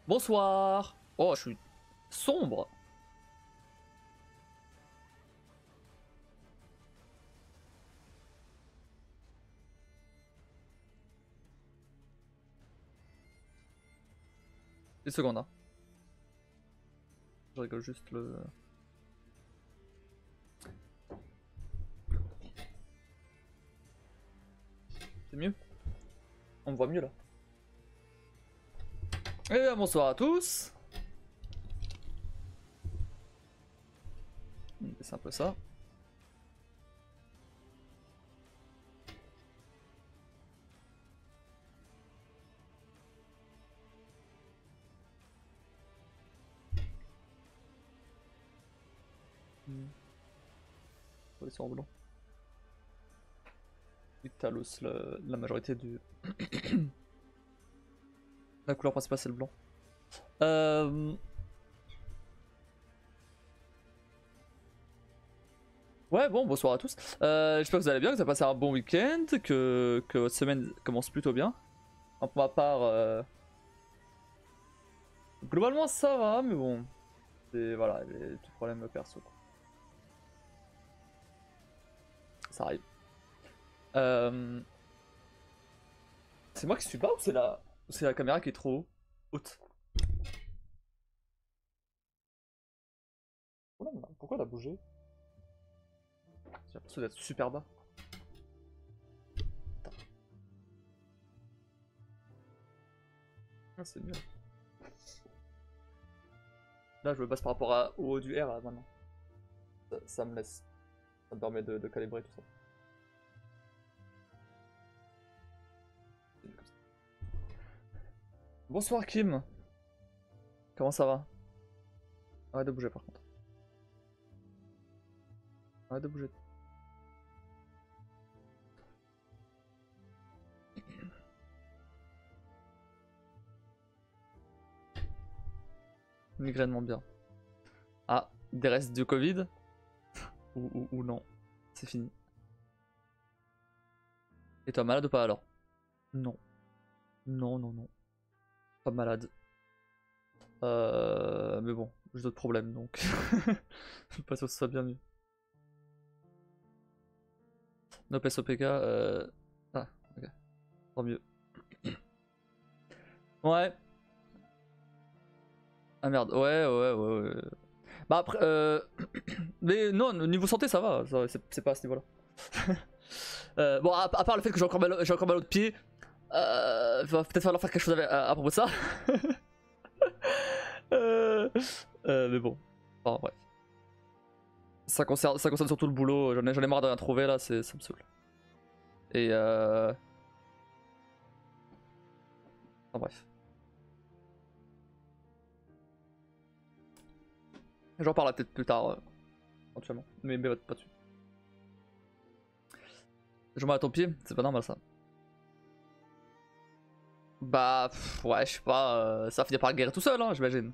Bonsoir. Oh, je suis sombre. Une seconde, hein. Je rigole juste le... C'est mieux? On me voit mieux là. Eh bien, bonsoir à tous. C'est un peu ça. On va laisser en blanc. Et Talos, la majorité du... La couleur principale c'est le blanc. Ouais, bon, bonsoir à tous. J'espère que vous allez bien, que vous avez passé un bon week-end, que votre semaine commence plutôt bien. Pour ma part, globalement ça va, mais bon, c'est voilà, les petits problèmes perso, quoi. Ça arrive. C'est moi qui suis bas ou c'est la caméra qui est trop haute? Oh là, pourquoi elle a bougé? J'ai l'impression d'être super bas. Ah, c'est mieux. Là, je me base par rapport au haut du R là, maintenant. Ça me laisse. Ça me permet de calibrer tout ça. Bonsoir Kim. Comment ça va? Arrête de bouger par contre. Arrête de bouger. Migrainement bien. Ah, des restes du Covid? ou non. C'est fini. Et toi, malade ou pas alors? Non. Non, non, non. Pas malade. Mais bon, j'ai d'autres problèmes donc. Je suis pas sûr que ce soit bien mieux. Nope SOPK, Ah, ok. Tant mieux. Ouais. Ah merde, ouais. Bah après, mais non, niveau santé ça va, c'est pas à ce niveau-là. Bon, à part le fait que j'ai encore mal au pied, va peut-être falloir faire quelque chose à propos de ça. Mais bon, enfin, bref. Ça concerne surtout le boulot, j'en ai marre de rien trouver là, ça me saoule. Et enfin bref. J'en parlerai peut-être plus tard, éventuellement, mais pas dessus. Je mal à ton pied, c'est pas normal ça. Bah, ouais, je sais pas, ça finit par guérir tout seul, hein, j'imagine.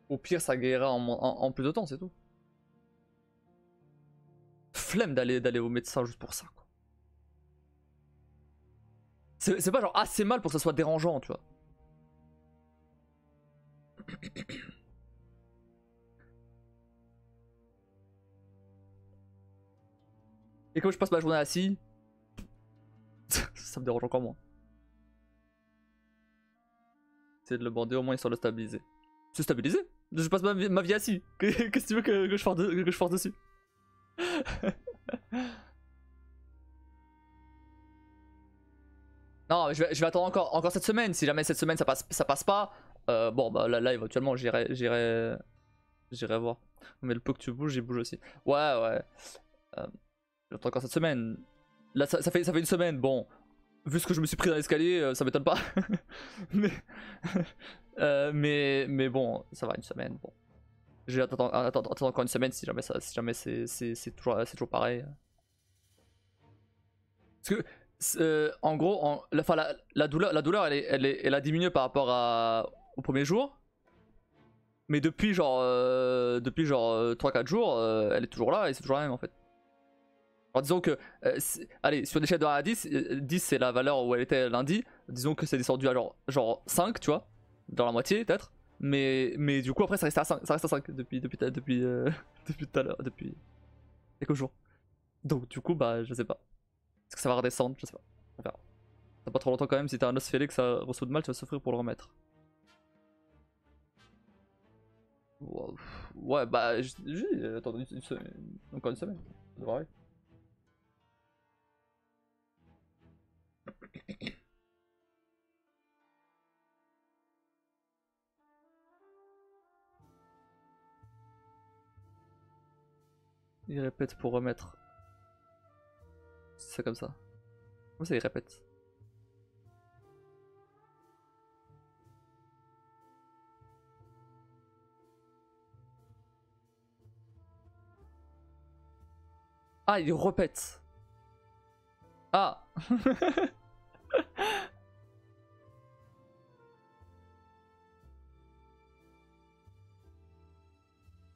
Au pire, ça guérira en plus de temps, c'est tout. Flemme d'aller au médecin juste pour ça, quoi. C'est pas genre assez mal pour que ça soit dérangeant, tu vois. Et comme je passe ma journée assis, ça me dérange encore moins. C'est de le bander, au moins histoire de le stabiliser. C'est stabilisé? Je passe ma vie assis. Qu'est-ce que tu veux que je force dessus? Non, je vais attendre encore cette semaine. Si jamais cette semaine ça passe pas, bon bah là éventuellement j'irai voir. Mais le peu que tu bouges, j'y bouge aussi. Ouais. J'attends encore cette semaine. Là ça fait une semaine. Bon, vu ce que je me suis pris dans l'escalier, ça m'étonne pas. mais bon, ça va une semaine. Bon, je vais attendre encore une semaine si jamais c'est toujours pareil. Parce que en gros, la douleur elle a diminué par rapport au premier jour. Mais depuis genre 3-4 jours, elle est toujours là et c'est toujours la même en fait. Alors disons que, allez, sur une échelle de 1 à 10, 10 c'est la valeur où elle était lundi, disons que c'est descendu à genre 5, tu vois, dans la moitié peut-être, mais du coup après ça reste à 5, ça reste à 5 depuis tout à l'heure, depuis quelques jours. Donc du coup bah je sais pas, est-ce que ça va redescendre, je sais pas, on verra. T'as pas trop longtemps quand même, si t'as un os fêlé que ça reçoit de mal, tu vas souffrir pour le remettre. Wow. Ouais bah, attends, encore une semaine, ça devrait aller. Il répète pour remettre. C'est comme ça. Comment ça il répète? Ah il répète. Ah.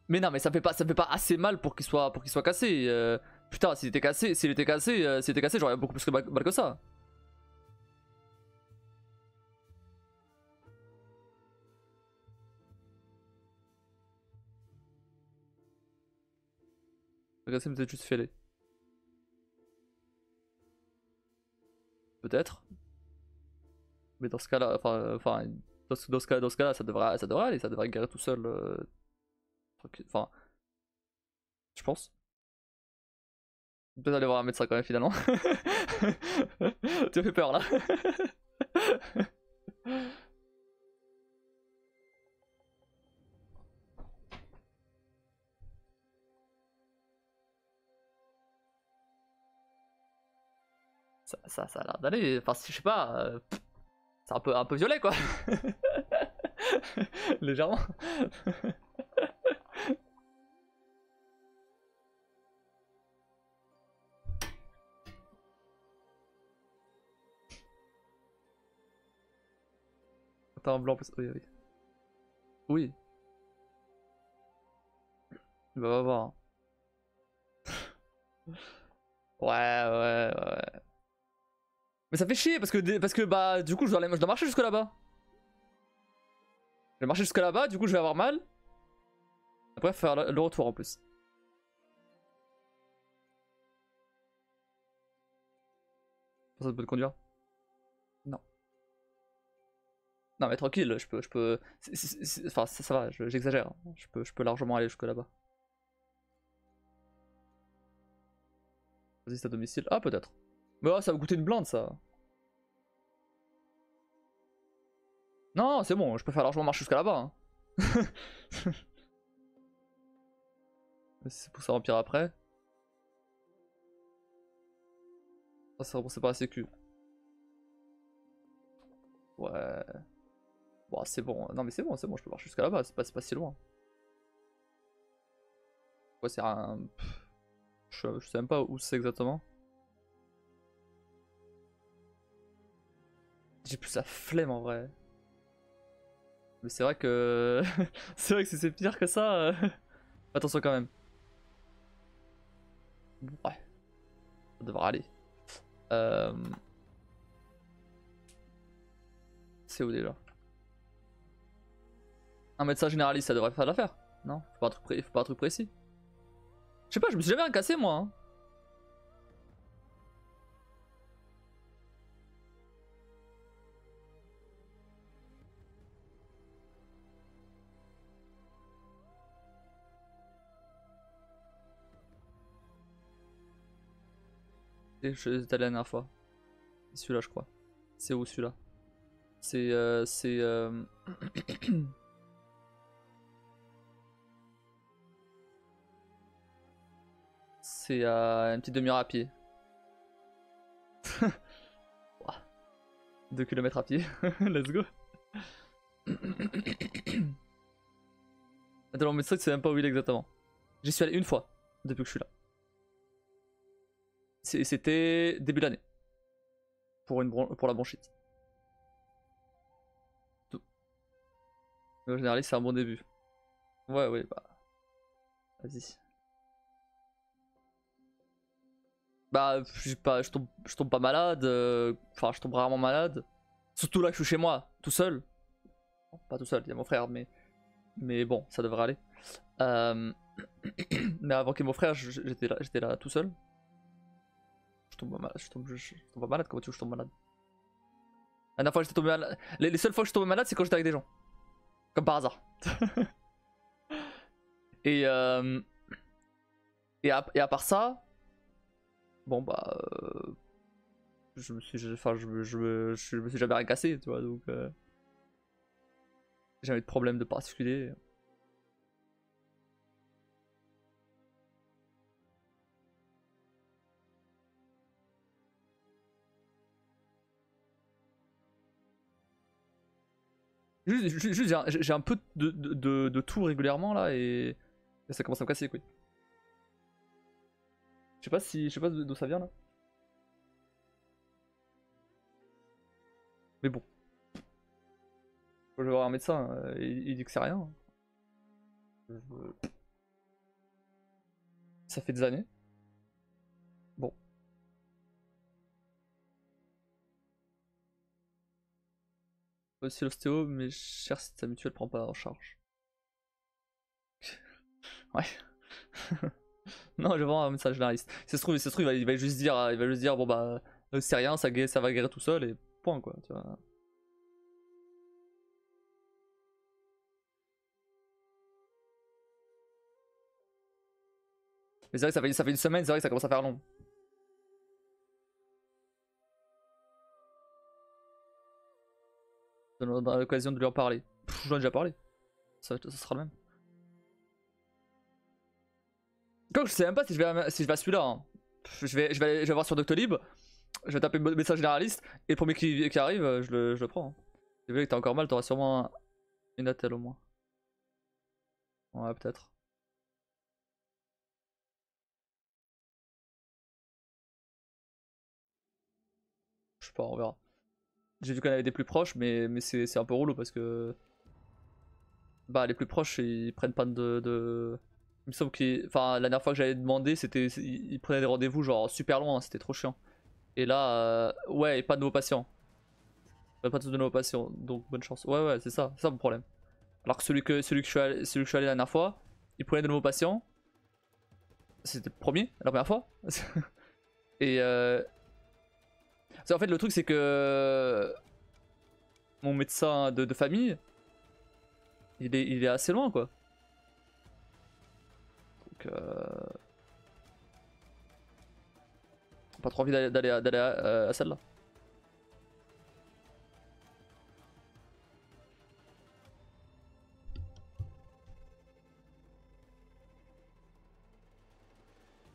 Mais non mais ça me fait pas assez mal pour qu'il soit cassé. Putain s'il était cassé, j'aurais beaucoup plus mal que ça. Le cassé me peut-être juste fêlé. Peut-être. Mais dans ce cas-là, dans ce cas-là, ça devrait aller, ça devrait guérir tout seul. Enfin, je pense. Peut-être aller voir un médecin quand même finalement. Tu as fait peur là. Ça a l'air d'aller. Enfin, je sais pas. C'est un peu violet quoi. Légèrement. T'as un blanc en plus. Oui, oui. Oui. Bah, va voir. Ouais, ouais, ouais. Mais ça fait chier parce que bah, du coup, je dois marcher jusque là-bas. Je vais marcher jusque là-bas, du coup, je vais avoir mal. Après, faire le retour en plus. Ça peut te conduire? Non. Non, mais tranquille, je peux. Enfin, ça va, j'exagère. Je peux largement aller jusque là-bas. Vas-y, c'est à domicile. Ah, peut-être. Mais oh, ça va coûter une blinde, ça. Non, c'est bon, je peux faire largement marcher jusqu'à là-bas. Hein. C'est pour ça remplir après. Ah, c'est remboursé par la sécu. Ouais. Bon, c'est bon. Non, mais c'est bon, je peux marcher jusqu'à là-bas, c'est pas si loin. Ouais, c'est un. Je sais même pas où c'est exactement. J'ai plus la flemme en vrai. Mais c'est vrai que. C'est vrai que si c'est pire que ça. Attention quand même. Ouais, ça devrait aller. Euh... C'est où déjà? Un médecin généraliste, ça devrait faire l'affaire. Non, faut pas un truc précis. Je sais pas, je me suis jamais rien cassé moi. Hein. J'étais allé la dernière fois. C'est celui-là, je crois. C'est où celui-là? C'est. C'est à une petite demi-heure à pied. 2 km à pied. Let's go. Attends, mon médecin, c'est même pas où il est exactement. J'y suis allé une fois depuis que je suis là. C'était début d'année. Pour la bronchite. Tout. Mais en général, c'est un bon début. Ouais, ouais, bah. Vas-y. Bah, je tombe pas malade. Enfin, je tombe rarement malade. Surtout là que je suis chez moi, tout seul. Bon, pas tout seul, il y a mon frère, mais bon, ça devrait aller. Mais avant qu'il y ait mon frère, j'étais là tout seul. Je tombe pas malade, je tombe pas malade, comment tu veux que je tombe malade? La dernière fois que j'étais tombé malade. Les seules fois que je suis tombé malade, c'est quand j'étais avec des gens. Comme par hasard. et, et à part ça, bon bah. Je me suis jamais rien cassé, tu vois, donc. J'ai jamais eu de problème de particulier. Juste j'ai un peu de tout régulièrement là et ça commence à me casser quoi. Je sais pas d'où ça vient là. Mais bon. Je vais voir un médecin, il dit que c'est rien. Ça fait des années. Bon. Aussi l'ostéo, mais cher si ta mutuelle prend pas en charge. Ouais. Non, je vais voir un médecin généraliste. Si ça se trouve, il va juste dire, bon bah, c'est rien, ça va guérir tout seul et point quoi, tu vois. Mais c'est vrai que ça fait une semaine, c'est vrai que ça commence à faire long. On aura l'occasion de lui en parler. J'en ai déjà parlé. Ça sera le même. Comme je sais même pas si je vais à celui-là. Hein. Je vais voir sur Doctolib. Je vais taper médecin généraliste. Et le premier qui arrive, je le prends. Hein. Si tu veux que t'as encore mal, t'auras sûrement une attelle au moins. Ouais, peut-être. Je sais pas, on verra. J'ai vu qu'on avait des plus proches, mais c'est un peu relou parce que. Bah, les plus proches, ils prennent pas Il me semble qu'ils. Enfin, la dernière fois que j'avais demandé, ils prenaient des rendez-vous genre super loin, c'était trop chiant. Et là, ouais, et pas de nouveaux patients. Pas de nouveaux patients, donc bonne chance. Ouais, ouais, c'est ça mon problème. Alors que celui que je suis allé la dernière fois, il prenait de nouveaux patients. C'était le premier, la première fois. Et en fait, le truc, c'est que mon médecin de famille, il est assez loin, quoi. Donc, pas trop envie d'aller à celle-là.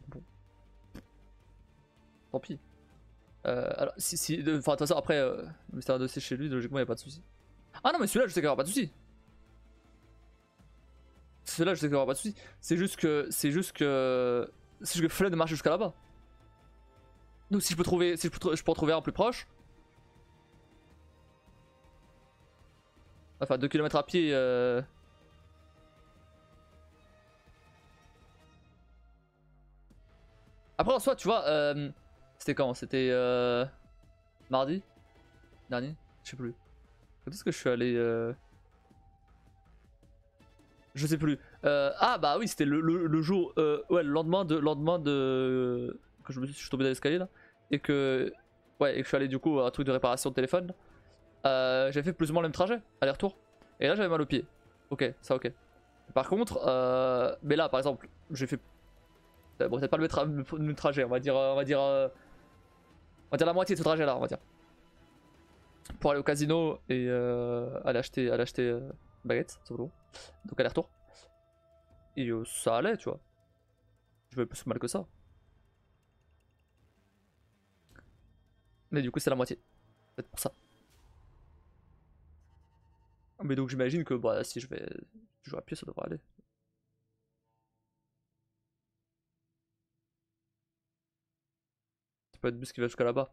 Bon, tant pis. Alors, si, enfin, de toute façon, après, le mystère dossier chez lui, logiquement, il n'y a pas de souci. Ah non, mais celui-là, je sais qu'il n'y aura pas de souci. Celui-là, je sais qu'il n'y aura pas de souci. C'est juste que flemme de marcher jusqu'à là-bas. Donc, si je peux trouver, si je peux en trouver un plus proche. Enfin, 2 km à pied. Après, en soi, tu vois, c'était quand? C'était mardi dernier? Je sais plus. Quand est-ce que je suis allé Je sais plus. Ah bah oui, c'était le jour, ouais, le lendemain de que je suis tombé dans l'escalier là et que ouais et que je suis allé du coup à un truc de réparation de téléphone. J'avais fait plus ou moins le même trajet, aller-retour. Et là j'avais mal au pied. Ok, ça ok. Par contre, mais là par exemple, j'ai fait bon, peut-être pas le même trajet, on va dire la moitié de ce trajet là, on va dire. Pour aller au casino et aller acheter baguette, simplement. Donc aller-retour. Et ça allait, tu vois. Je vais plus mal que ça. Mais du coup, c'est la moitié. Peut-être pour ça. Mais donc j'imagine que bah, si je joue à pied, ça devrait aller. Ça peut être bus qui va jusqu'à là-bas.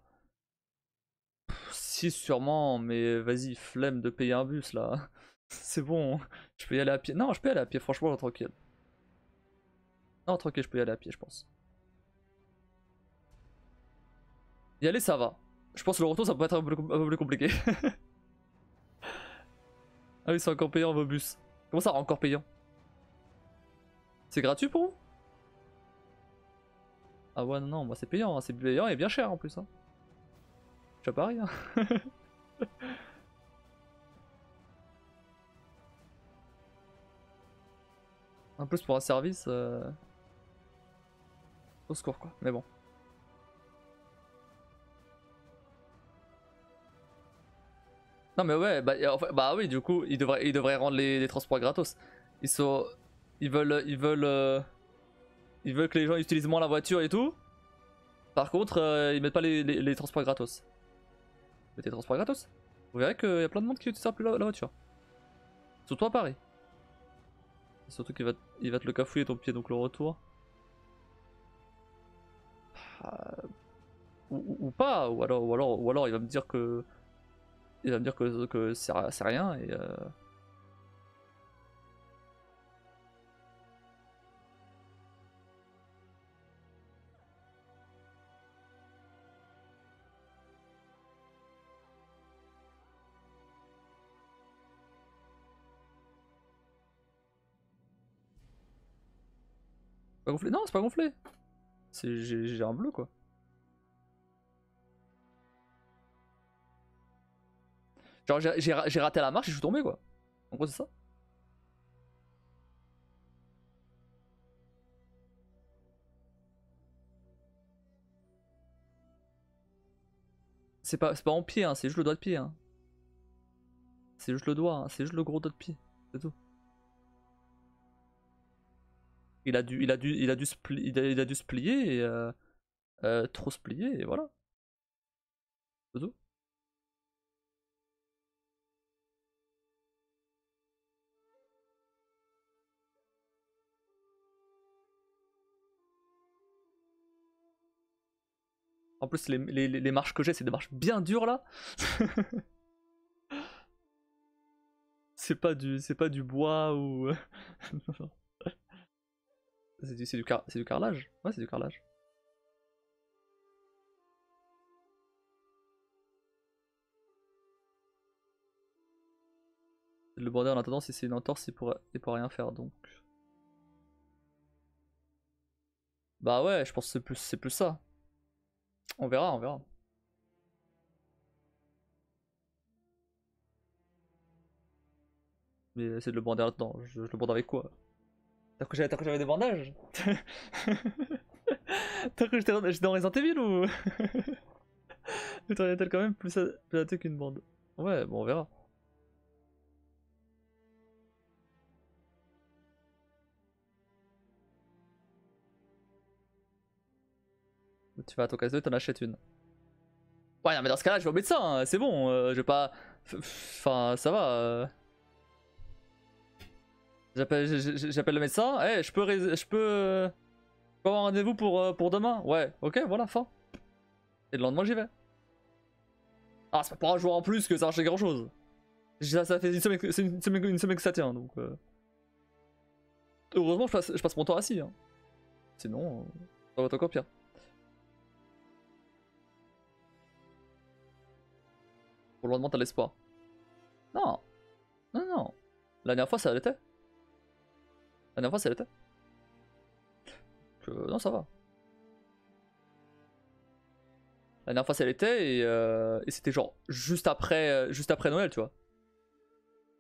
Si, sûrement, mais vas-y, flemme de payer un bus là. C'est bon, je peux y aller à pied. Non, je peux y aller à pied, franchement, tranquille. Non, tranquille, je peux y aller à pied, je pense. Y aller, ça va. Je pense que le retour, ça peut être un peu plus compliqué. Ah oui, c'est encore payant vos bus. Comment ça, encore payant? C'est gratuit pour vous? Ah ouais, non, non, moi c'est payant. Hein. C'est payant et bien cher en plus. Hein. Je sais pas rien. En plus pour un service. Au secours quoi, mais bon. Non mais ouais, bah, en fait, bah oui, du coup, ils devraient rendre les transports gratos. Ils sont, ils veulent que les gens utilisent moins la voiture et tout. Par contre, ils mettent pas les transports gratos. Mettez les transports gratos. Vous verrez qu'il y a plein de monde qui utilise plus la voiture. Surtout à Paris. Surtout il va te le cafouiller ton pied, donc le retour. Ah, ou pas, ou alors il va me dire que, que c'est rien et. Pas gonflé? Non, c'est pas gonflé. J'ai un bleu quoi. Genre j'ai raté la marche et je suis tombé quoi. En gros c'est ça. C'est pas en pied, hein, c'est juste le doigt de pied. Hein. C'est juste le doigt, hein, c'est juste le gros doigt de pied. C'est tout. Il a dû se plier et trop se plier et voilà. C'est tout. En plus les marches que j'ai c'est des marches bien dures là. C'est pas du bois ou. C'est du carrelage. Ouais c'est du carrelage. Le border en attendant si c'est une entorse il pourra rien faire donc. Bah ouais je pense que c'est plus ça. On verra, on verra. Mais c'est de le bander là-dedans. Je le bande avec quoi? T'as cru que j'avais des bandages? T'as cru que j'étais dans Resident Evil ou? Mais t'en as quand même plus à qu'une bande. Ouais, bon, on verra. Tu vas à ton casse-deux, t'en achètes une. Ouais, non, mais dans ce cas-là, je vais au médecin, hein, c'est bon, je vais pas. Enfin, ça va. J'appelle le médecin, eh, je peux avoir un rendez-vous pour demain? Ouais, ok, voilà, fin. Et le lendemain, j'y vais. Ah, c'est pas pour un jour en plus que ça marche grand chose. Ça fait une semaine que ça tient, donc. Heureusement, je passe mon temps assis. Hein. Sinon, ça va être encore pire. Pour le lendemain, t'as l'espoir. Non, non, non. La dernière fois, ça l'était. La dernière fois, ça l'était. Non, ça va. La dernière fois, ça l'était et c'était genre juste après Noël, tu vois.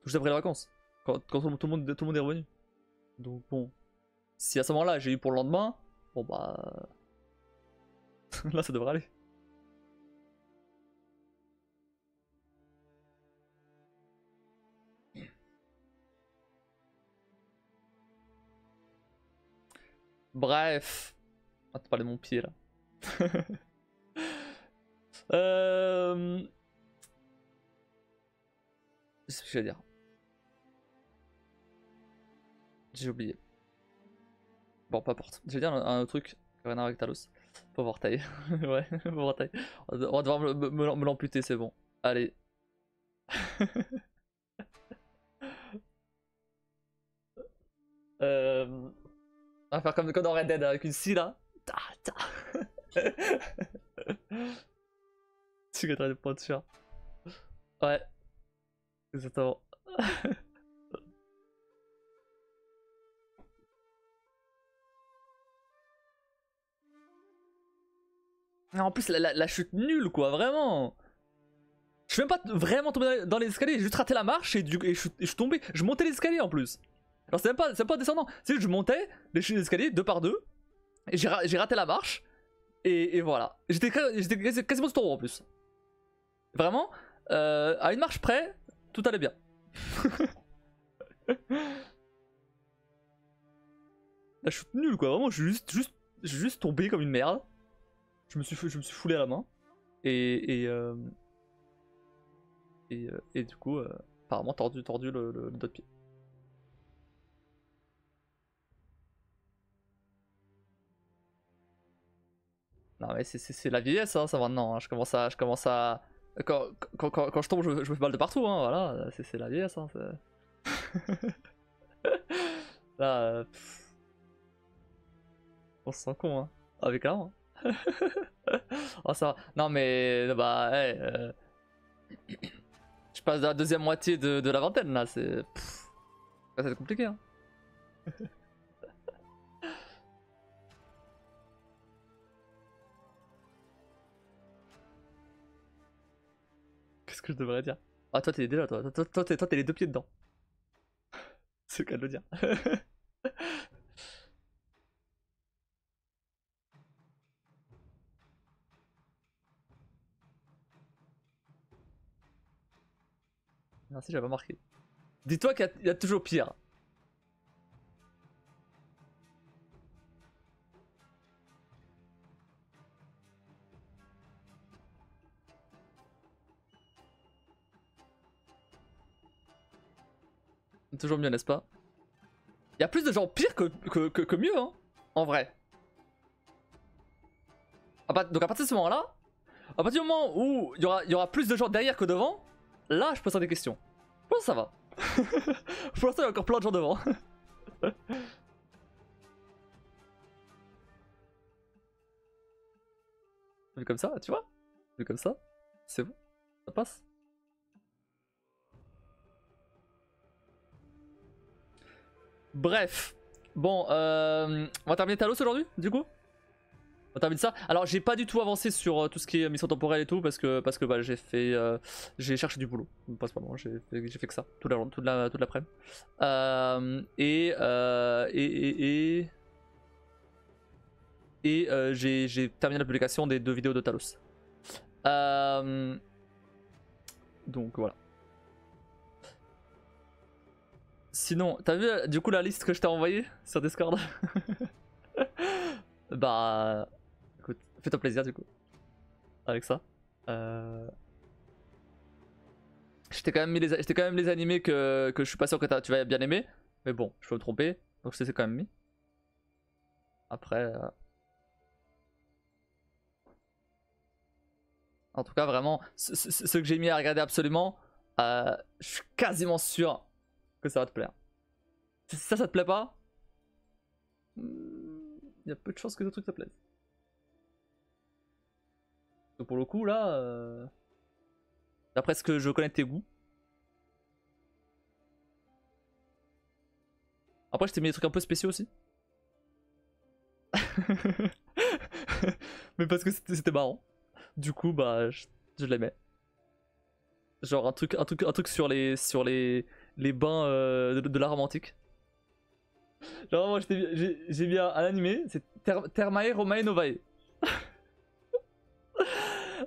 Juste après les vacances. Quand tout le monde est revenu. Donc bon. Si à ce moment-là, j'ai eu pour le lendemain, bon bah. Là, ça devrait aller. Bref. On va te parler de mon pied là. euh... Je sais ce que je vais dire. J'ai oublié. Bon, peu importe. Je vais dire un autre truc. Rien à voir avec Talos. Pauvre orteil. Ouais, pauvre orteil. On va devoir me l'amputer, c'est bon. Allez. On va faire comme dans Red Dead avec une scie là. Ta, ta. Tu gagneras des pointures. Ouais, exactement. En plus, la chute nulle, quoi, vraiment. Je suis même pas vraiment tombé dans les escaliers, j'ai juste raté la marche et je suis tombé. Je montais les escaliers en plus. Alors, c'est pas descendant. Tu sais, je montais les escaliers deux par deux et j'ai raté la marche. Et voilà. J'étais quasiment tout en haut en plus. Vraiment, à une marche près, tout allait bien. La chute nulle, quoi, vraiment, je suis juste tombé comme une merde. Je me suis foulé à la main. Et du coup, apparemment tordu le dos de pied. Non mais c'est la vieillesse hein, ça maintenant, hein. Je commence à... Quand je tombe je me fais balle de partout, hein, voilà, c'est la vieillesse. Hein, là, on se sent con, hein, avec là. Hein. Oh ça va. Non mais, bah, hey, je passe dans la deuxième moitié de la vingtaine là, c'est compliqué. Hein. Qu'est-ce que je devrais dire? Ah toi t'es déjà, toi t'es les deux pieds dedans. C'est le cas de le dire. Merci, j'avais pas marqué. Dis-toi qu'il y a toujours pire. Toujours mieux, n'est-ce pas? Il y a plus de gens pires que mieux, hein, en vrai. Donc à partir de ce moment-là, à partir du moment où il y aura plus de gens derrière que devant, là je poserai des questions. Je pense que ça va. Pour l'instant il y a encore plein de gens devant. Vu comme ça, tu vois? Vu comme ça, c'est bon, ça passe. Bref, bon, on va terminer Talos aujourd'hui, du coup. On termine ça. Alors j'ai pas du tout avancé sur tout ce qui est mission temporelle et tout parce que bah, j'ai cherché du boulot. Principalement, j'ai fait que ça toute l'après-midi. J'ai terminé la publication des 2 vidéos de Talos. Donc voilà. Sinon, t'as vu du coup la liste que je t'ai envoyée sur Discord? Bah, écoute, fais-toi plaisir du coup. Avec ça. Je t'ai quand même les animés que je suis pas sûr que tu vas bien aimer. Mais bon, je peux me tromper. Donc je t'ai quand même mis. Après... En tout cas, vraiment, ce que j'ai mis à regarder absolument, je suis quasiment sûr que ça va te plaire. Si ça te plaît pas, il y a peu de chances que d'autres trucs te plaisent. Donc pour le coup, là, d'après ce que je connais de tes goûts. Après, je t'ai mis des trucs un peu spéciaux aussi. Mais parce que c'était marrant. Du coup, bah, je l'aimais. Genre un truc sur les bains de l'art romantique. Genre moi j'ai mis un animé, c'est Thermae Romae Novae.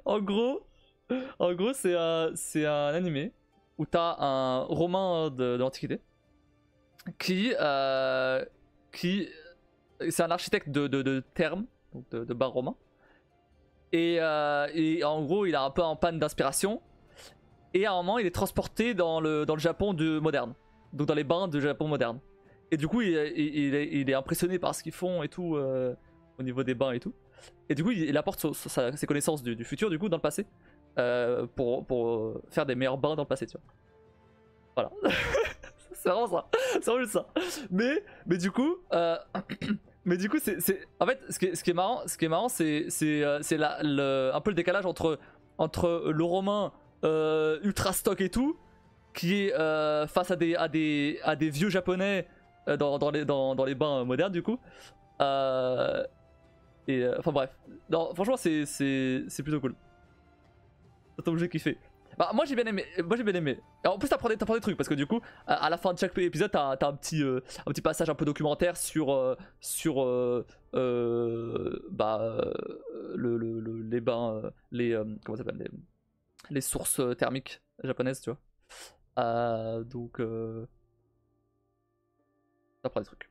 En gros c'est un animé où t'as un romain de l'Antiquité qui c'est un architecte de thermes, donc de bar romain. Et en gros il a un peu en panne d'inspiration. Et à un moment il est transporté dans le Japon moderne. Donc dans les bains de Japon moderne. Et du coup il est impressionné par ce qu'ils font et tout au niveau des bains et tout. Et du coup il apporte ses connaissances du futur du coup dans le passé pour faire des meilleurs bains dans le passé, tu vois. Voilà. C'est vraiment ça. C'est vraiment juste ça. Mais du coup mais du coup c'est en fait ce qui est marrant c'est un peu le décalage entre entre le romain ultra stock et tout, qui est face à des vieux japonais dans les bains modernes du coup. Enfin bref, non, franchement c'est plutôt cool. C'est un objet kiffé. Bah moi j'ai bien aimé, Alors, en plus t'apprends des trucs parce que du coup à la fin de chaque épisode t'as un petit passage un peu documentaire sur les bains, comment ça s'appelle, les sources thermiques japonaises, tu vois. Donc t'apprends des trucs.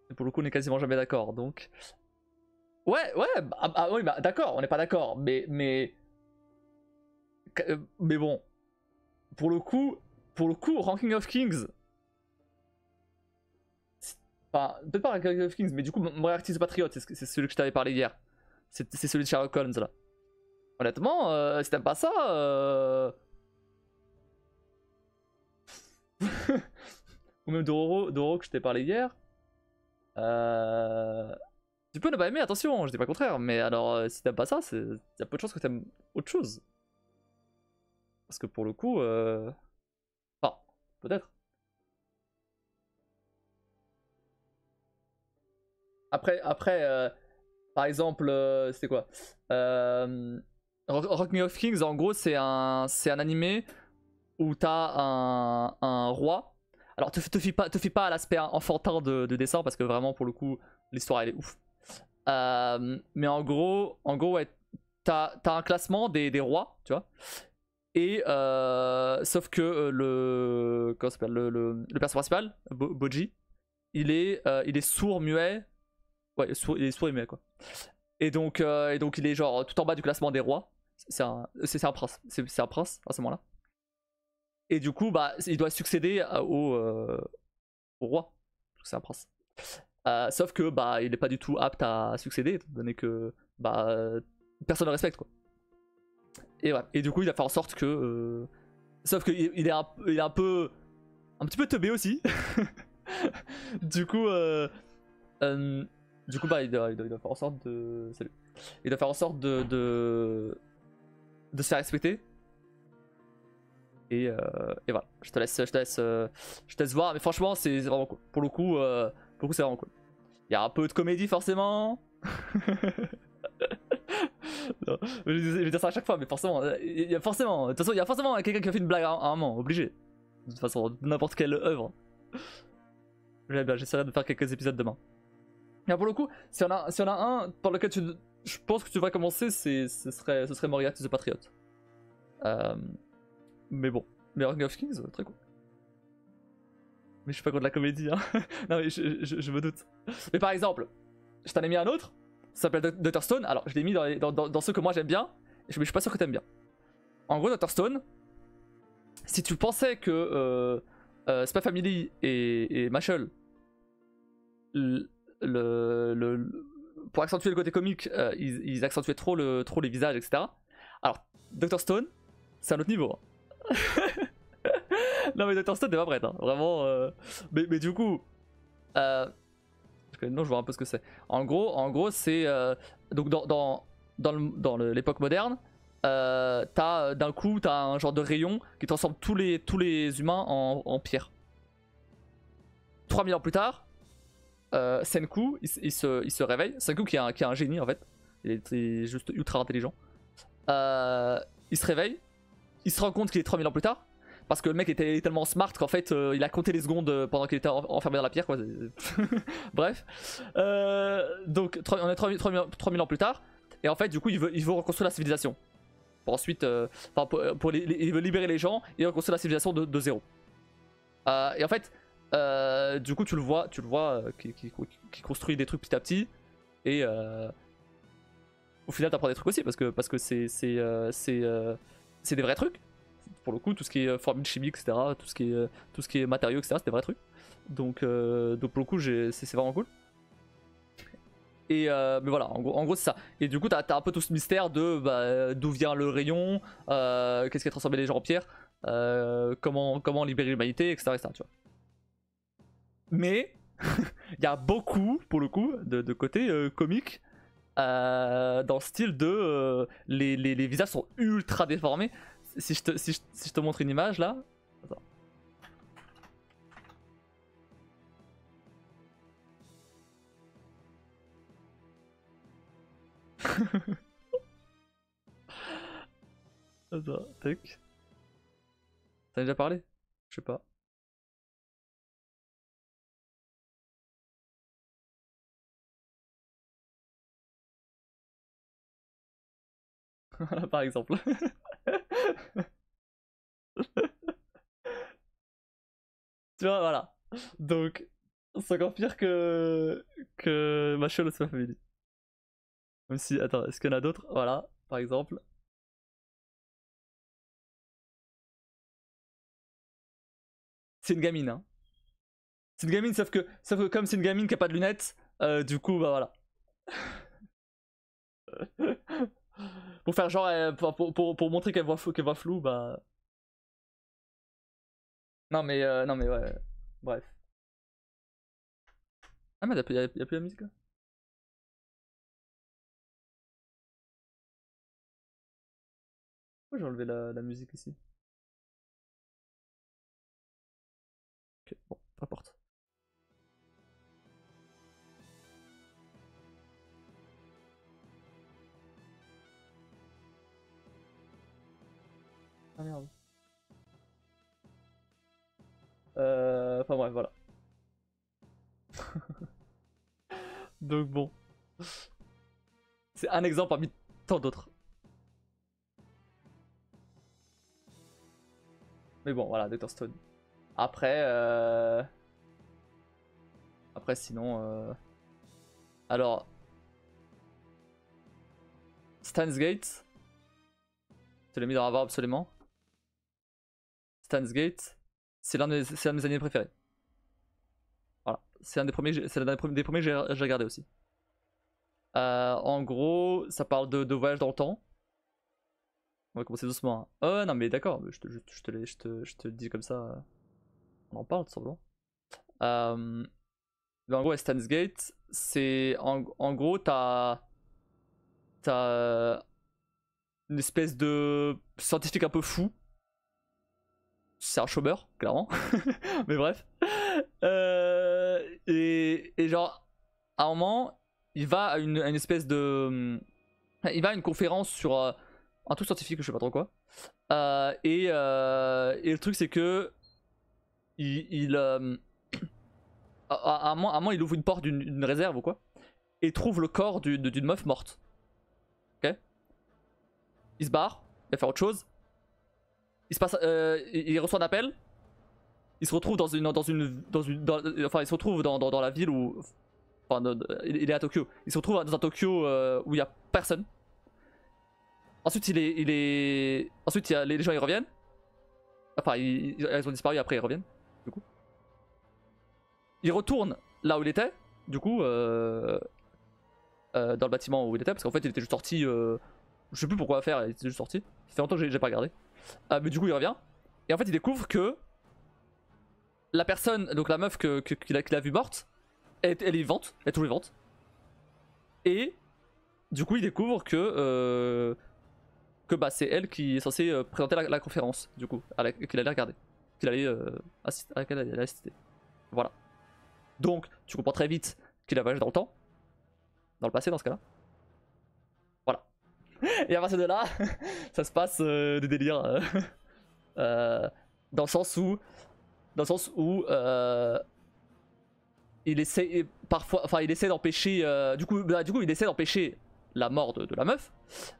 Et pour le coup on est quasiment jamais d'accord donc. Ouais, oui, bah d'accord, on n'est pas d'accord, mais bon, pour le coup, Ranking of Kings, enfin, peut-être pas Ranking of Kings, mais du coup, Moriarty the Patriot, c'est celui que je t'avais parlé hier, c'est celui de Sherlock Holmes là. Honnêtement, si t'aimes pas ça, ou même Dororo que je t'ai parlé hier, tu peux ne pas aimer, attention, je dis pas le contraire, mais alors si t'aimes pas ça, il y a peu de chances que t'aimes autre chose. Parce que pour le coup, enfin, peut-être. Après par exemple, c'était quoi Rock Me of Kings, en gros, c'est un animé où t'as un roi. Alors, te fie pas à l'aspect enfantin de dessin, parce que vraiment, pour le coup, l'histoire, elle est ouf. Mais en gros ouais, t'as un classement des rois, tu vois. Et sauf que comment ça s'appelle, le personnage principal, Boji, il est sourd, muet. Ouais, il est sourd et muet quoi. Et donc il est genre tout en bas du classement des rois. C'est un prince. C'est un prince à ce moment-là. Et du coup, bah, il doit succéder au roi. C'est un prince. Sauf que bah, il est pas du tout apte à succéder, étant donné que bah, personne ne le respecte quoi. Et voilà. Et du coup, il va faire en sorte que. Sauf qu'il est un petit peu teubé aussi. Du coup, bah, il doit faire en sorte de. Salut. Il doit faire en sorte de se faire respecter. Et voilà. Je te laisse voir. Mais franchement, c'est vraiment cool. Pour le coup, c'est vraiment cool. Il y a un peu de comédie forcément. Non, je vais dire ça à chaque fois, mais forcément, il y a forcément. De toute façon, il y a forcément quelqu'un qui a fait une blague à un moment, obligé. De toute façon, n'importe quelle œuvre. J'essaierai de faire quelques épisodes demain. Mais pour le coup, s'il y en a un par lequel je pense que tu devrais commencer, ce serait Moriarty the Patriot. Mais bon, mais Ring of Kings, très cool. Mais je suis pas contre la comédie, hein. Non, mais je me doute. Mais par exemple, je t'en ai mis un autre, ça s'appelle Dr. Stone. Alors, je l'ai mis dans ceux que moi j'aime bien, mais je suis pas sûr que t'aimes bien. En gros, Dr. Stone, si tu pensais que Spy Family et Mashal, pour accentuer le côté comique, ils accentuaient trop les visages, etc. Alors, Dr. Stone, c'est un autre niveau. Hein. Non, mais Dr. Stone n'est pas prête, hein. Vraiment. Mais du coup. Non, je vois un peu ce que c'est. En gros c'est. Donc, dans l'époque moderne, d'un coup, t'as un genre de rayon qui transforme tous les humains en pierre. 3000 ans plus tard, Senku, il se réveille. Senku qui est un génie en fait. Il est juste ultra intelligent. Il se réveille. Il se rend compte qu'il est 3000 ans plus tard. Parce que le mec était tellement smart qu'en fait il a compté les secondes pendant qu'il était enfermé dans la pierre quoi. Bref. Donc on est 3000 ans plus tard. Et en fait du coup il veut reconstruire la civilisation. Pour ensuite, il veut libérer les gens et reconstruire la civilisation de zéro. Et en fait, du coup tu le vois qui construit des trucs petit à petit. Et au final t'apprends des trucs aussi parce que c'est des vrais trucs. Pour le coup, tout ce qui est formule chimique, etc., tout ce qui est matériaux, etc., c'est des vrais trucs. Donc pour le coup, c'est vraiment cool. Et mais voilà, en gros c'est ça. Et du coup, t'as un peu tout ce mystère de d'où vient le rayon, qu'est-ce qui a transformé les gens en pierre, comment libérer l'humanité, etc., etc., tu vois. Mais il y a beaucoup, pour le coup, de côté comique. Dans le style de les visages sont ultra déformés. Si je te montre une image là. Attends. Attends, tac. T'en as déjà parlé? Je sais pas. Par exemple. Tu vois, voilà. Donc, c'est encore pire que ma Shell Family. Même si, attends, est-ce qu'il y en a d'autres? Voilà, par exemple. C'est une gamine, hein. C'est une gamine, sauf que comme c'est une gamine qui a pas de lunettes, du coup, bah voilà. Pour faire genre, pour montrer qu'elle voit flou, bah. Non mais ouais. Bref. Ah, mais y'a plus la musique là? Pourquoi j'ai enlevé la musique ici? Ok, bon, peu importe. Ah merde. Enfin bref, voilà. Donc bon. C'est un exemple parmi tant d'autres. Mais bon, voilà, Dr. Stone. Après, après sinon, alors, Stan's Gate, je te l'ai mis dans la barre absolument. Stan's Gate, c'est l'un de mes animés préférés. Voilà, c'est un des premiers, c'est l'un des premiers que j'ai regardé aussi. En gros, ça parle de voyage dans le temps. On va commencer doucement. Hein. Oh non mais d'accord, je te le dis comme ça. On en parle tout simplement. Mais en gros, Stan's Gate, c'est en gros, t'as une espèce de scientifique un peu fou. C'est un chômeur, clairement. Mais bref. Et genre, à un moment, il va à une espèce de. Il va à une conférence sur un truc scientifique, je sais pas trop quoi. Et le truc, c'est que. À un moment, il ouvre une porte d'une réserve ou quoi. Et trouve le corps d'une meuf morte. Ok. Il se barre, il va faire autre chose. Il reçoit un appel. Il se retrouve enfin, il se retrouve dans la ville où, enfin, il est à Tokyo. Il se retrouve dans un Tokyo où il y a personne. Ensuite, ensuite, les gens ils reviennent. Enfin, ils ont disparu. Après, ils reviennent. Du coup, il retourne là où il était. Du coup, dans le bâtiment où il était, parce qu'en fait, il était juste sorti. Je sais plus pourquoi faire. Il était juste sorti. Ça fait longtemps que j'ai pas regardé. Mais du coup, il revient. Et en fait, il découvre que la personne, donc la meuf qu'il a vu morte, elle est vivante, elle est toujours vivante. Et du coup, il découvre que bah, c'est elle qui est censée présenter la conférence, du coup, qu'il allait regarder, à laquelle elle allait assister. Voilà. Donc, tu comprends très vite qu'il a voyagé dans le temps, dans le passé dans ce cas-là. Voilà. Et à partir de là, ça se passe des délires. Dans le sens où. Il essaie parfois, enfin il essaie d'empêcher, du coup il essaie d'empêcher la mort de la meuf.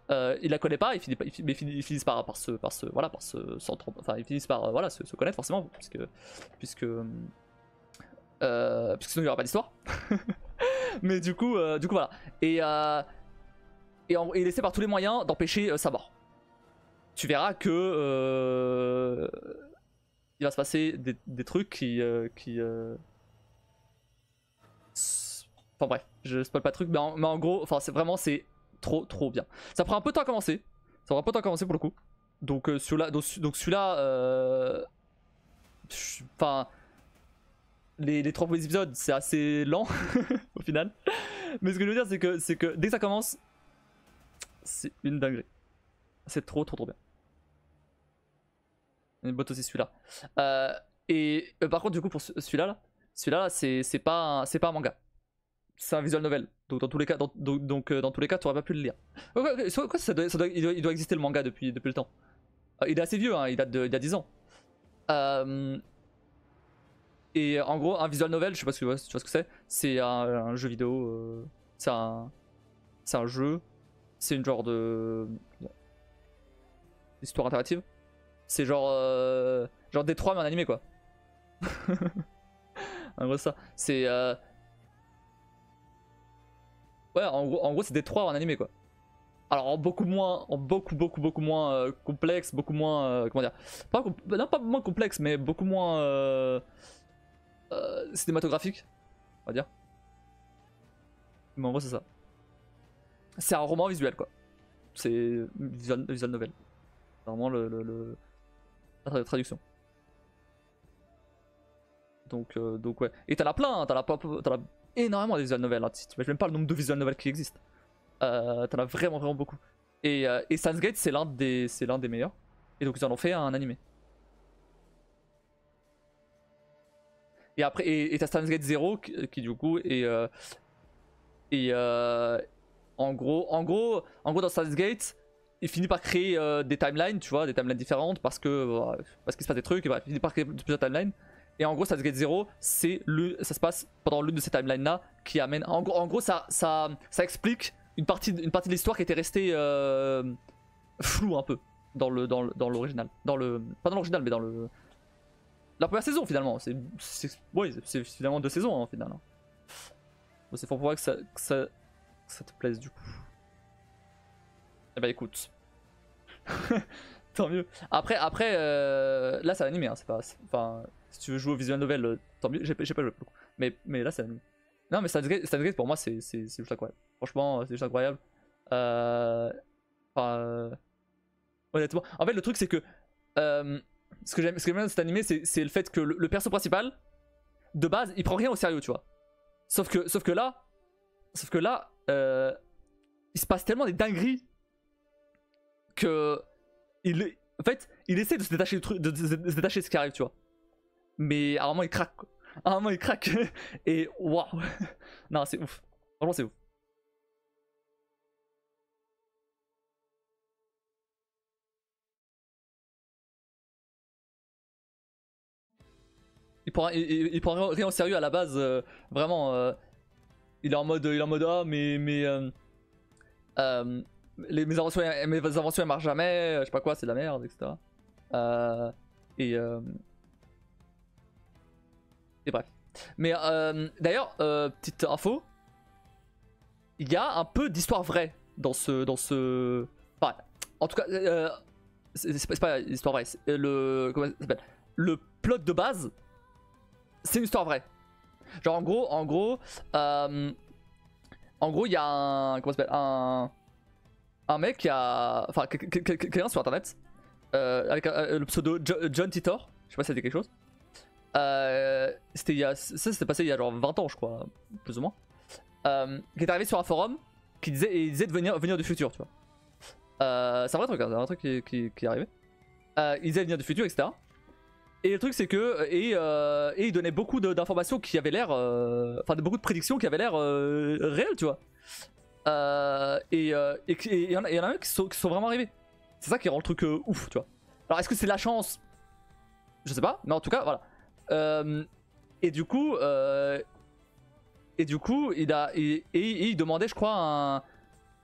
Il la connaît pas, ils finissent par se enfin ils finissent par voilà se connaître forcément puisque sinon il y aura pas d'histoire. Mais du coup voilà il essaie par tous les moyens d'empêcher sa mort. Tu verras que il va se passer des trucs qui enfin bref, je spoil pas de trucs, mais en gros, enfin c'est vraiment c'est trop bien. Ça prend un peu de temps à commencer. Ça prend un peu de temps à commencer pour le coup. Donc celui-là, enfin les 3 premiers épisodes, c'est assez lent au final. Mais ce que je veux dire, c'est que dès que ça commence, c'est une dinguerie. C'est trop bien. Une botte aussi celui-là. Par contre, du coup, pour celui-là, c'est pas un manga. C'est un visual novel. Donc dans tous les cas, dans tous les cas, tu aurais pas pu le lire. Quoi, il doit exister le manga depuis le temps. Il est assez vieux, hein, il date d'il y a 10 ans. Et en gros, un visual novel, je sais pas si tu vois ce que c'est. C'est un jeu vidéo. C'est un jeu. C'est une genre de histoire interactive. C'est genre Détroit mais en animé quoi. En gros ça. C'est ouais, en gros c'est Détroit en animé quoi. Alors en beaucoup moins complexe, beaucoup moins comment dire, pas moins complexe mais beaucoup moins cinématographique, on va dire. Mais en gros c'est ça. C'est un roman visuel quoi. C'est visual novel. C'est vraiment la traduction. Donc ouais. Et t'en as plein, hein, t'en as énormément des visual novels. Hein. Tu t'imagines même pas le nombre de visual novels qui existent. T'en as vraiment beaucoup. Et Steins Gate c'est l'un des meilleurs. Et donc ils en ont fait un animé. Et après, t'as Steins Gate 0 qui du coup est en gros dans Steins Gate, il finit par créer des timelines, tu vois, des timelines différentes parce qu'il se passe des trucs, et bref, il finit par créer plusieurs timelines. Et en gros, Steins Gate 0, ça se passe pendant l'une de ces timelines là qui amène. En gros, ça explique une partie de l'histoire qui était restée floue un peu dans l'original. Pas dans l'original, mais dans la première saison finalement. C'est finalement 2 saisons en final. Bon, c'est fort pour voir que ça te plaise du coup. Eh bah écoute. Tant mieux. Après là c'est animé, hein, c'est pas. Enfin, si tu veux jouer au visual novel, tant mieux. J'ai pas joué beaucoup. Mais là c'est animé. Non, mais Steins Gate pour moi c'est juste incroyable. Franchement, c'est juste incroyable. Honnêtement. En fait, le truc c'est que. Ce que j'aime bien dans cet animé, c'est le fait que le perso principal, de base, il prend rien au sérieux, tu vois. Sauf que là, il se passe tellement des dingueries que en fait, il essaie de se détacher de se détacher de ce qui arrive, tu vois. Mais à un moment, il craque. Quoi. À un moment, il craque. Et waouh. Non, c'est ouf. Franchement, c'est ouf. Il prend rien au sérieux à la base. Vraiment, il est en mode ah mes inventions elles marchent jamais, je sais pas quoi, c'est de la merde, etc. Et bref. Mais d'ailleurs, petite info, il y a un peu d'histoire vraie dans ce. Enfin, en tout cas, c'est pas l'histoire vraie. Comment ça s'appelle, le plot de base, c'est une histoire vraie. Genre en gros, il y a un. Comment ça s'appelle, un mec qui a. Enfin, quelqu'un sur internet, avec le pseudo John Titor, je sais pas si ça dit quelque chose. C'était passé il y a genre 20 ans, je crois, plus ou moins. Qui est arrivé sur un forum qui disait de venir du futur, tu vois. C'est un vrai truc, hein, c'est un truc qui est arrivé. Il disait de venir du futur, etc. Et le truc, c'est que. Et il donnait beaucoup d'informations qui avaient l'air. Enfin, beaucoup de prédictions qui avaient l'air réelles, tu vois. Et il y en a même qui sont vraiment arrivés. C'est ça qui rend le truc ouf, tu vois. Alors, est-ce que c'est de la chance? Je sais pas, mais en tout cas, voilà. Et du coup, il demandait, je crois,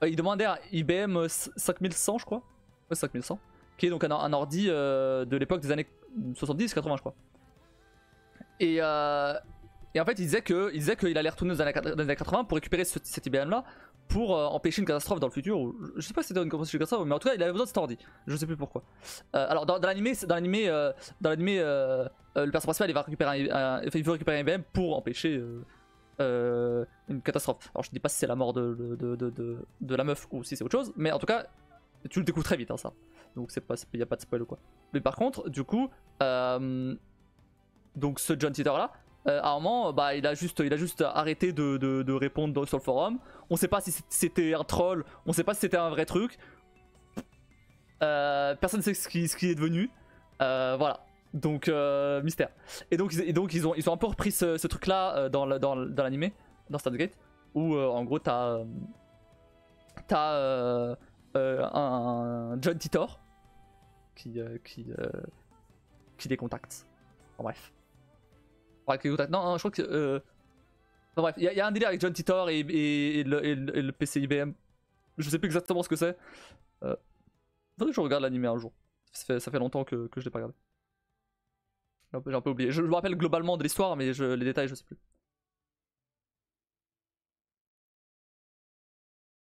il demandait un IBM 5100, je crois. Ouais, 5100. Qui est donc un ordi de l'époque des années 70-80, je crois. Et en fait, il disait qu'il allait retourner dans les années 80 pour récupérer cet IBM là pour empêcher une catastrophe dans le futur. Je sais pas si c'était une catastrophe, mais en tout cas, il avait besoin de cet ordi. Je sais plus pourquoi. Alors, dans l'animé, le personnage principal, il veut récupérer un IBM pour empêcher une catastrophe. Alors, je dis pas si c'est la mort de la meuf ou si c'est autre chose, mais en tout cas, tu le découvres très vite, hein, ça. Donc, il y a pas de spoil ou quoi. Mais par contre, du coup, donc ce John Titor là, à un moment, bah, il a juste arrêté de répondre sur le forum. On sait pas si c'était un troll, on sait pas si c'était un vrai truc. Personne ne sait ce qui est devenu. Voilà. Donc, mystère. Et donc ils ont un peu repris ce truc-là dans l'animé, dans Steins Gate, où en gros t'as un John Titor qui les contacte. Enfin, bref. Ouais, qui les contacte. Non, je crois que. Enfin, bref, il y a un délire avec John Titor et le PC IBM. Je sais plus exactement ce que c'est. Faudrait que je regarde l'animé un jour. Ça fait longtemps que je l'ai pas regardé. J'ai un peu oublié. Je me rappelle globalement de l'histoire, mais les détails, je sais plus.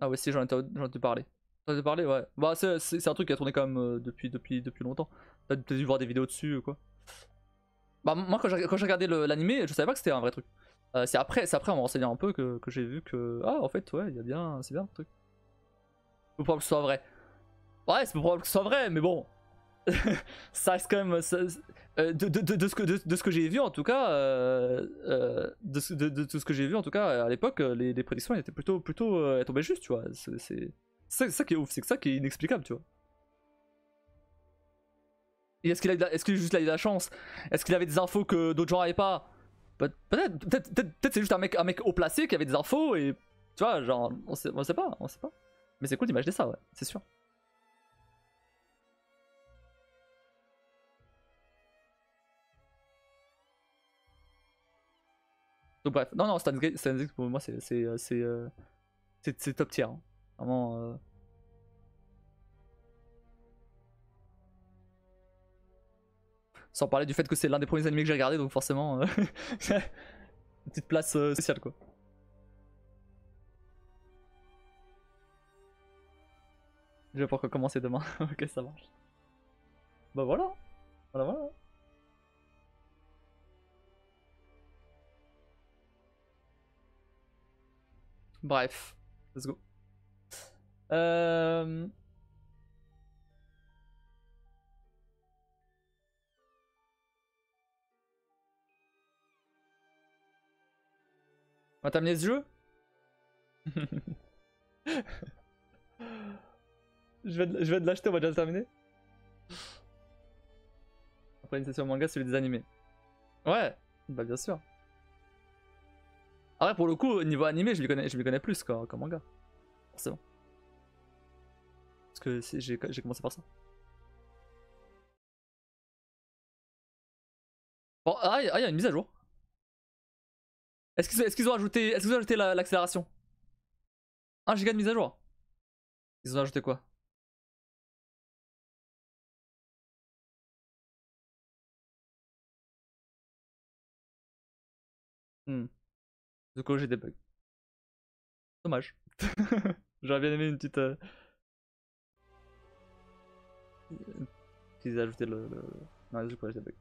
Ah ouais, si, j'en ai entendu parler. J'en ai entendu parler, ouais. Bah, c'est un truc qui a tourné quand même depuis longtemps. T'as peut-être dû voir des vidéos dessus ou quoi. Bah, moi, quand j'ai regardé l'animé, je savais pas que c'était un vrai truc. C'est après en me renseignant un peu que j'ai vu que. Ah, en fait, ouais, c'est bien un truc. C'est pas probable que ce soit vrai. Ouais, c'est pas probable que ce soit vrai, mais bon. Ça reste quand même. De ce que j'ai vu en tout cas, de ce que j'ai vu en tout cas à l'époque, les prédictions étaient plutôt elles tombaient juste, tu vois. C'est ça qui est ouf, c'est ça qui est inexplicable, tu vois. Et est-ce qu'il juste a eu de la chance? Est-ce qu'il avait des infos que d'autres gens avaient pas? Peut-être c'est juste un mec haut placé qui avait des infos et tu vois, genre on sait pas. Mais c'est cool d'imaginer ça, ouais, c'est sûr. Donc bref, non, Steins Gate pour moi c'est top tier, hein. Vraiment. Sans parler du fait que c'est l'un des premiers animés que j'ai regardé, donc forcément, une petite place spéciale quoi. Je vais pouvoir commencer demain. Ok, ça marche. Bah voilà. Voilà. Bref, let's go. On va terminer ce jeu. Je vais de l'acheter, on va déjà le terminer. Après une session manga, celui des animés. Ouais, bah bien sûr. Après pour le coup, au niveau animé, je m'y connais plus qu'en manga. Forcément. Parce que j'ai commencé par ça. Bon, il y a une mise à jour. Est-ce qu'ils ont ajouté l'accélération? 1 giga de mise à jour. Ils ont ajouté quoi? Du coup j'ai des bugs. Dommage. J'aurais bien aimé une petite. Qu'ils aient ajouté le. Non, du coup j'ai des bugs.